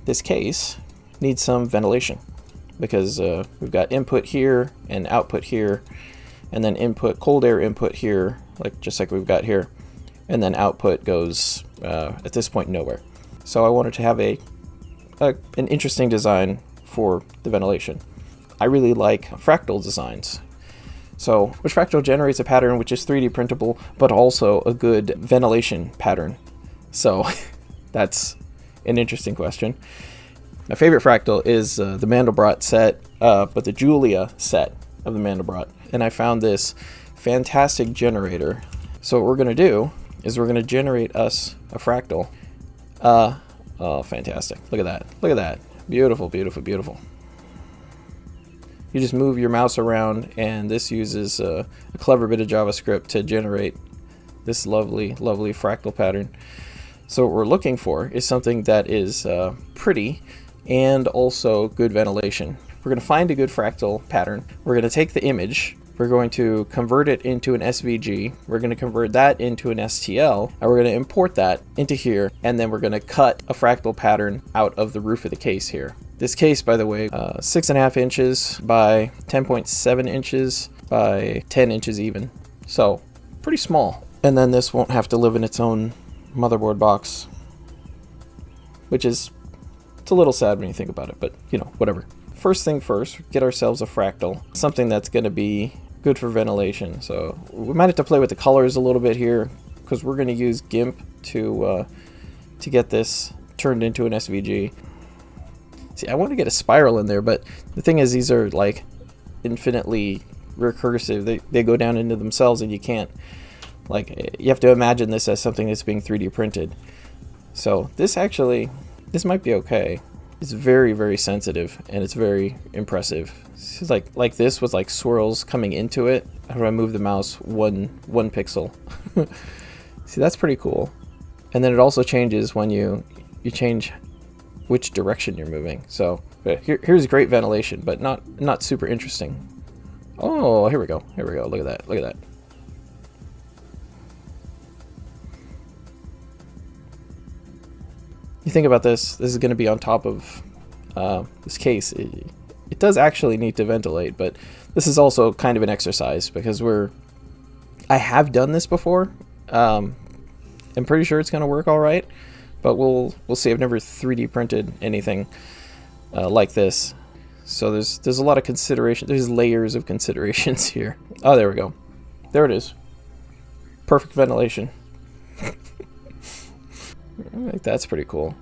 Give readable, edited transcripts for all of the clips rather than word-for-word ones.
this case needs some ventilation because we've got input here and output here, and then input, cold air input here, just like we've got here, and then output goes at this point nowhere. So I wanted to have an interesting design for the ventilation. I really like fractal designs. So which fractal generates a pattern which is 3D printable, but also a good ventilation pattern? So that's an interesting question. My favorite fractal is the Mandelbrot set, but the Julia set of the Mandelbrot. And I found this fantastic generator. So what we're going to do is we're going to generate us a fractal. Oh, fantastic. Look at that. Look at that. Beautiful, beautiful, beautiful. You just move your mouse around, and this uses a clever bit of JavaScript to generate this lovely, lovely fractal pattern. So what we're looking for is something that is pretty and also good ventilation. We're going to find a good fractal pattern. We're going to take the image. We're going to convert it into an SVG. We're going to convert that into an STL, and we're going to import that into here, and then we're going to cut a fractal pattern out of the roof of the case here. This case, by the way, 6.5 inches by 10.7 inches by 10 inches even. So pretty small. And then this won't have to live in its own motherboard box, which is, it's a little sad when you think about it, but you know, whatever. First thing first, get ourselves a fractal, something that's going to be good for ventilation. So we might have to play with the colors a little bit here because we're going to use GIMP to get this turned into an SVG. See, I want to get a spiral in there, but the thing is, these are like infinitely recursive. They go down into themselves, and you can't, like, you have to imagine this as something that's being 3D printed. So this might be okay. It's very, very sensitive, and it's very impressive. It's like this with like swirls coming into it. How do I move the mouse one pixel? See, that's pretty cool. And then it also changes when you change which direction you're moving. So here's great ventilation, but not super interesting. Oh, here we go. Here we go. Look at that. Look at that. You think about this. This is going to be on top of this case. It does actually need to ventilate, but this is also kind of an exercise because I have done this before. I'm pretty sure it's going to work all right. But we'll see. I've never 3D printed anything like this, so there's a lot of consideration. There's layers of considerations here. Oh, there we go. There it is. Perfect ventilation. I think that's pretty cool.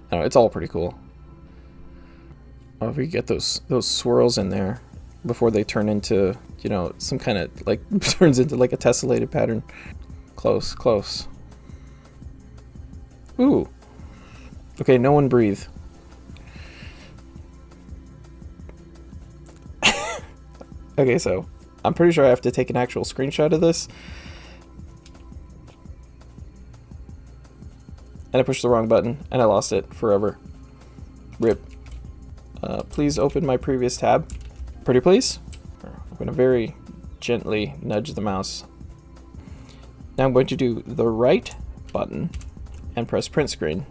I don't know, it's all pretty cool. Oh, if we get those swirls in there before they turn into, you know, some kind of like turns into like a tessellated pattern. Close, close. Ooh. Okay, no one breathe. Okay, so I'm pretty sure I have to take an actual screenshot of this. And I pushed the wrong button, and I lost it forever. RIP. Please open my previous tab. Pretty please. I'm going to very gently nudge the mouse. Now I'm going to do the right button and press print screen.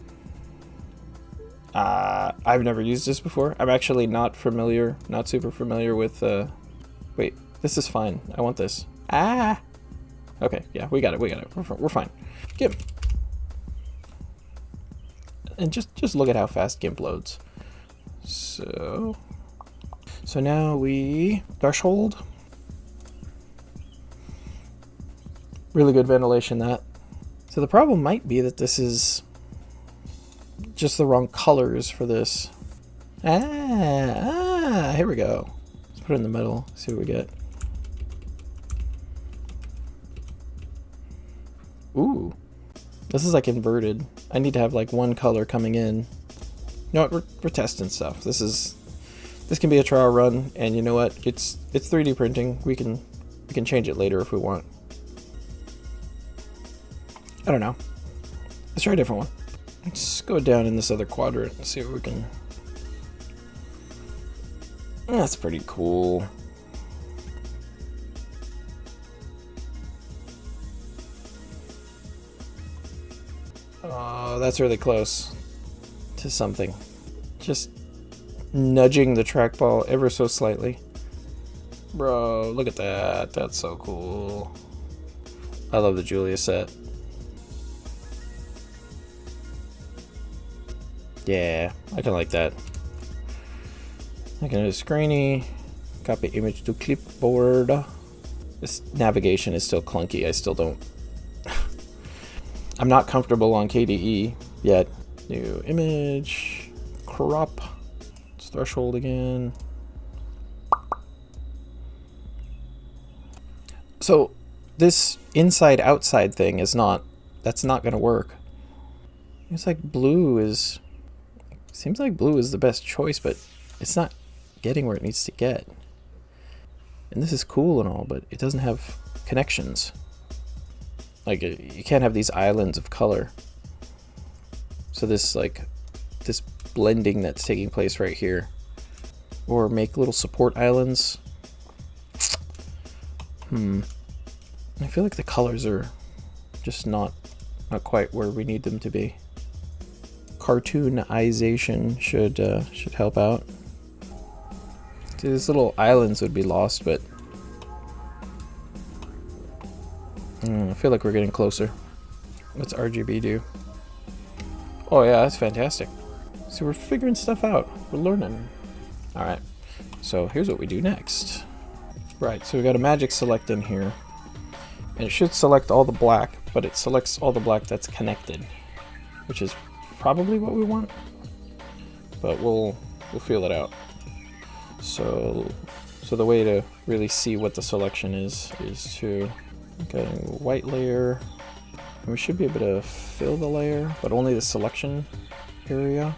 I've never used this before. I'm actually not super familiar with, wait, this is fine. I want this. Okay, yeah, we got it, we're fine. GIMP. And just look at how fast GIMP loads. So now we threshold. Really good ventilation, that. So the problem might be that this is just the wrong colors for this. Here we go. Let's put it in the middle, see what we get. Ooh, this is like inverted. I need to have like one color coming in. You know what, we're testing stuff. This can be a trial run, and you know what? It's 3D printing. We can change it later if we want. I don't know. Let's try a different one. Let's go down in this other quadrant and see what we can... That's pretty cool. Oh, that's really close. to something. Just nudging the trackball ever so slightly. Bro, look at that. That's so cool. I love the Julia set. Yeah, I kind of like that. I can do screeny. Copy image to clipboard. This navigation is still clunky. I still don't... I'm not comfortable on KDE yet. New image. Crop. It's threshold again. So this inside-outside thing is not... That's not going to work. It's like blue is... Seems like blue is the best choice, but it's not getting where it needs to get. And this is cool and all, but it doesn't have connections. Like, you can't have these islands of color. So this, like, this blending that's taking place right here. Or make little support islands. I feel like the colors are just not quite where we need them to be. Cartoonization should help out. See, these little islands would be lost, but I feel like we're getting closer. What's RGB do? Oh yeah, that's fantastic. So we're figuring stuff out. We're learning. Alright, so here's what we do next. Right, so we got a magic select in here. And it should select all the black, but it selects all the black that's connected, which is probably what we want. But we'll feel it out. So the way to really see what the selection is to get a white layer. And we should be able to fill the layer, but only the selection area.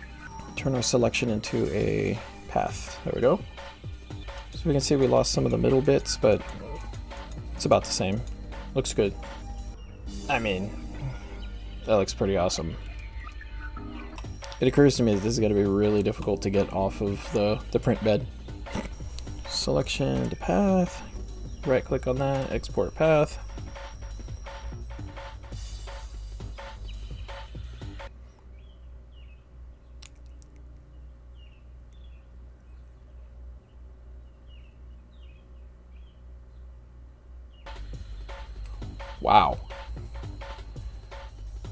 Turn our selection into a path. There we go. So we can see we lost some of the middle bits, but it's about the same. Looks good. I mean, that looks pretty awesome. It occurs to me that this is going to be really difficult to get off of the print bed. Selection to path. Right click on that, export path. Wow.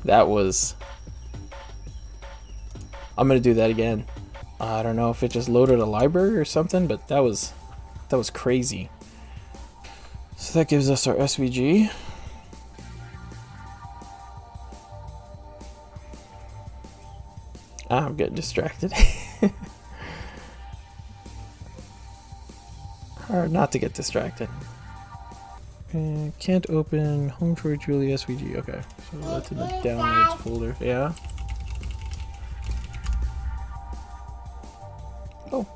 That was... I'm gonna do that again. I don't know if it just loaded a library or something, but that was crazy. So that gives us our SVG. I'm getting distracted. Hard not to get distracted. Can't open home for Julia SVG. Okay, so that's in the downloads folder. Yeah. Oh.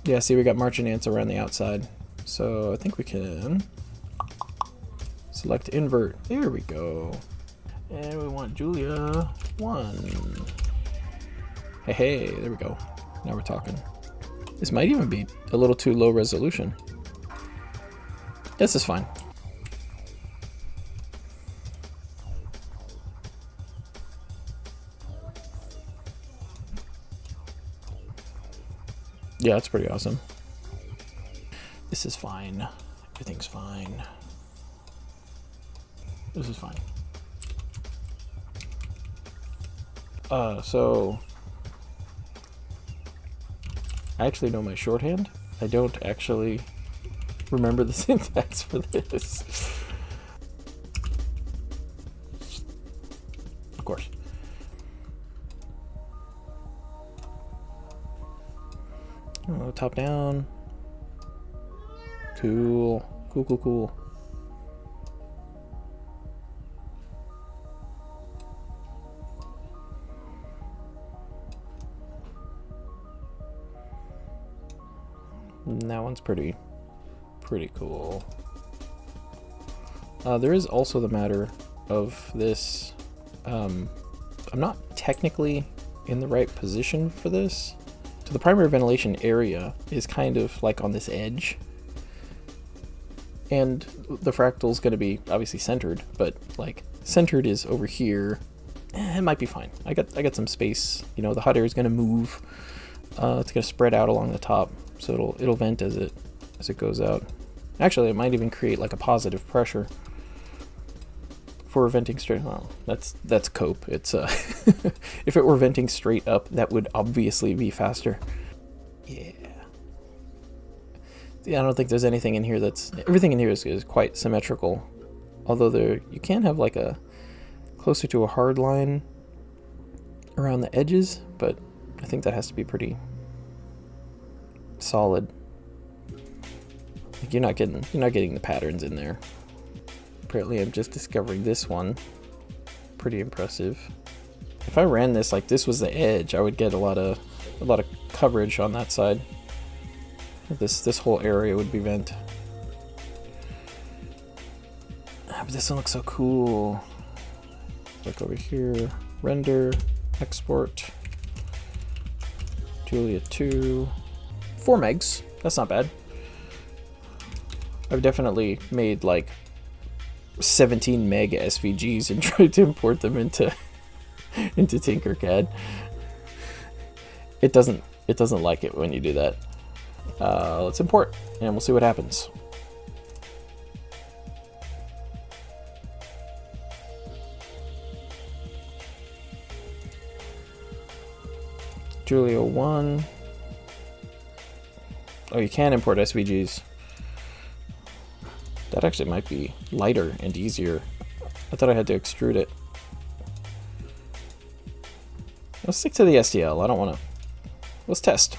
Yeah, see, we got marching ants around the outside. So I think we can select invert. There we go. And we want Julia 1. Hey, there we go. Now we're talking. This might even be a little too low resolution. This is fine. Yeah, it's pretty awesome. This is fine. Everything's fine. This is fine. So I actually know my shorthand. I don't actually remember the syntax for this. Of course. Oh, top down. Cool. Cool, cool, cool. And that one's pretty cool. There is also the matter of this. I'm not technically in the right position for this. So the primary ventilation area is kind of like on this edge. And the fractal is going to be obviously centered, but like centered is over here it might be fine. I got some space. You know, the hot air is gonna move. It's gonna spread out along the top, so it'll vent as it goes out. Actually, it might even create like a positive pressure for venting straight. Well, that's cope. It's if it were venting straight up, that would obviously be faster. Yeah. Yeah, I don't think there's anything in here everything in here is quite symmetrical. Although you can have like a closer to a hard line around the edges, but I think that has to be pretty solid. Like you're not getting the patterns in there. Apparently I'm just discovering this one. Pretty impressive. If I ran this like this was the edge, I would get a lot of coverage on that side. This whole area would be vent. But this one looks so cool. Look over here, render, export, Julia 2, 4 megs, that's not bad. I've definitely made like 17 meg SVGs and tried to import them into Tinkercad. It doesn't like it when you do that. Let's import and we'll see what happens. Julia 1. Oh, you can import SVGs. That actually might be lighter and easier. I thought I had to extrude it. Let's stick to the STL. I don't want to. Let's test.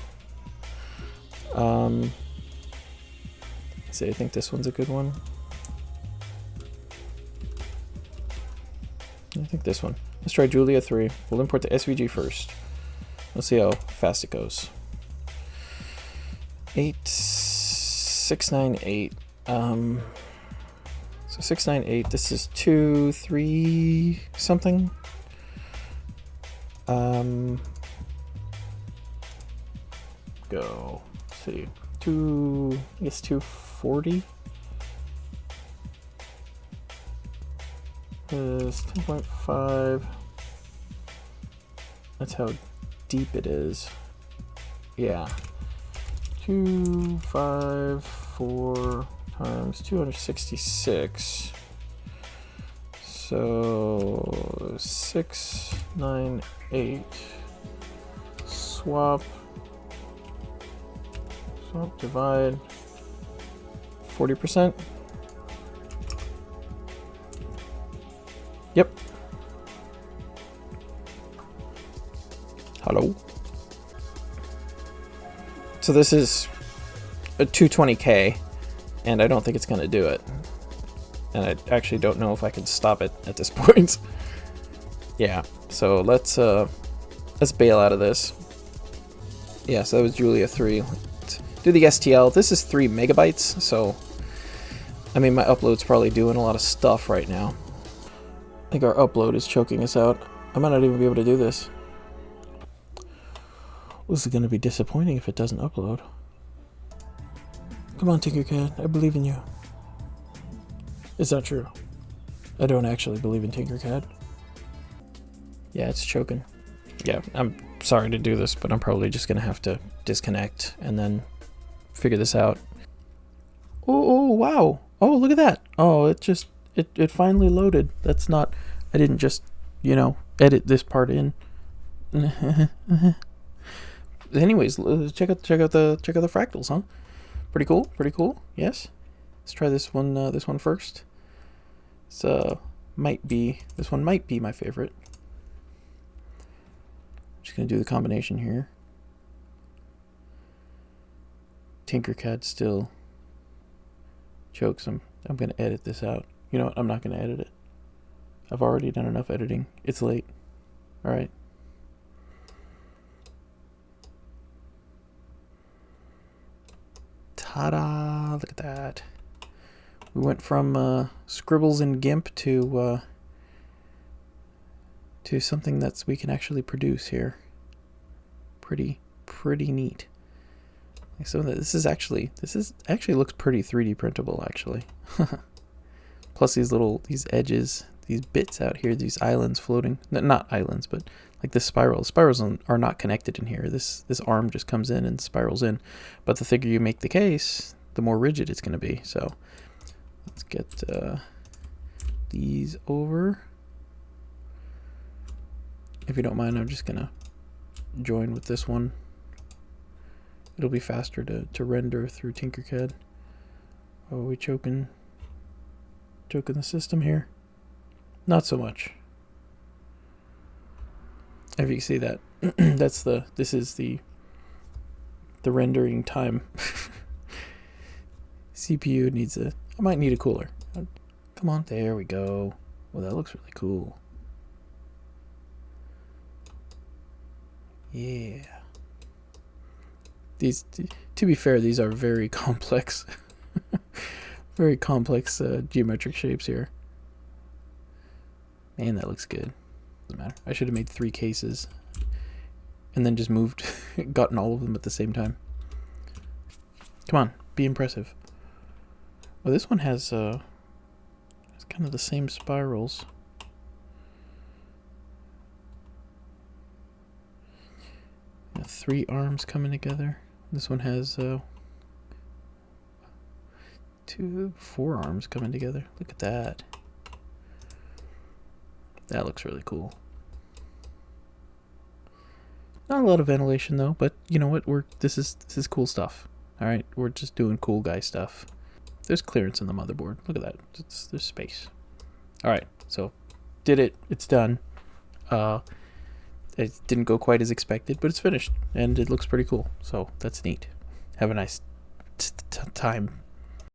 See, I think this one's a good one. I think this one. Let's try Julia 3. We'll import the SVG first. Let's see how fast it goes. 8698. So 698. This is 2, 3 something. Go. Let's see. I guess 240. Is 10.5. That's how deep it is. Yeah. 254 times 266. So 698. Swap, divide 40%. Yep. Hello. So this is a 220K, and I don't think it's going to do it. And I actually don't know if I can stop it at this point. Yeah, so let's bail out of this. Yeah, so that was Julia 3. Let's do the STL. This is 3 megabytes, so I mean my upload's probably doing a lot of stuff right now. I think our upload is choking us out. I might not even be able to do this. This is going to be disappointing if it doesn't upload. Come on, Tinkercad, I believe in you. It's not true. I don't actually believe in Tinkercad. Yeah, it's choking. Yeah, I'm sorry to do this, but I'm probably just going to have to disconnect and then figure this out. Oh, wow. Oh, look at that. Oh, it finally loaded. That's not, I didn't just, you know, edit this part in. Anyways, check out the fractals, huh? Pretty cool. Yes. Let's try this one first. This one might be my favorite. Just gonna do the combination here. Tinkercad still chokes. I'm gonna edit this out. You know what? I'm not gonna edit it. I've already done enough editing. It's late. All right. Ta-da! Look at that. We went from scribbles in GIMP to something that's we can actually produce here. Pretty neat. Like some of this actually looks pretty 3D printable actually. Plus these edges, these bits out here, these islands floating. Not islands, but like this spiral. Spirals are not connected in here. This arm just comes in and spirals in. But the thicker you make the case, the more rigid it's going to be. So let's get these over. If you don't mind, I'm just going to join with this one. It'll be faster to render through Tinkercad. Oh, are we choking the system here? Not so much. If you can see that, this is the rendering time. CPU needs I might need a cooler. Come on, there we go. Well, that looks really cool. Yeah. These, to be fair, these are very complex, very complex geometric shapes here. Man, that looks good. Doesn't matter. I should have made 3 cases and then just moved, gotten all of them at the same time. Come on, be impressive. Well, this one has it's kind of the same spirals. Got 3 arms coming together. This one has 4 arms coming together. Look at that. That looks really cool. Not a lot of ventilation though, but you know what? This is cool stuff. All right, we're just doing cool guy stuff. There's clearance in the motherboard. Look at that. There's space. All right, so did it. It's done. It didn't go quite as expected, but it's finished and it looks pretty cool. So that's neat. Have a nice time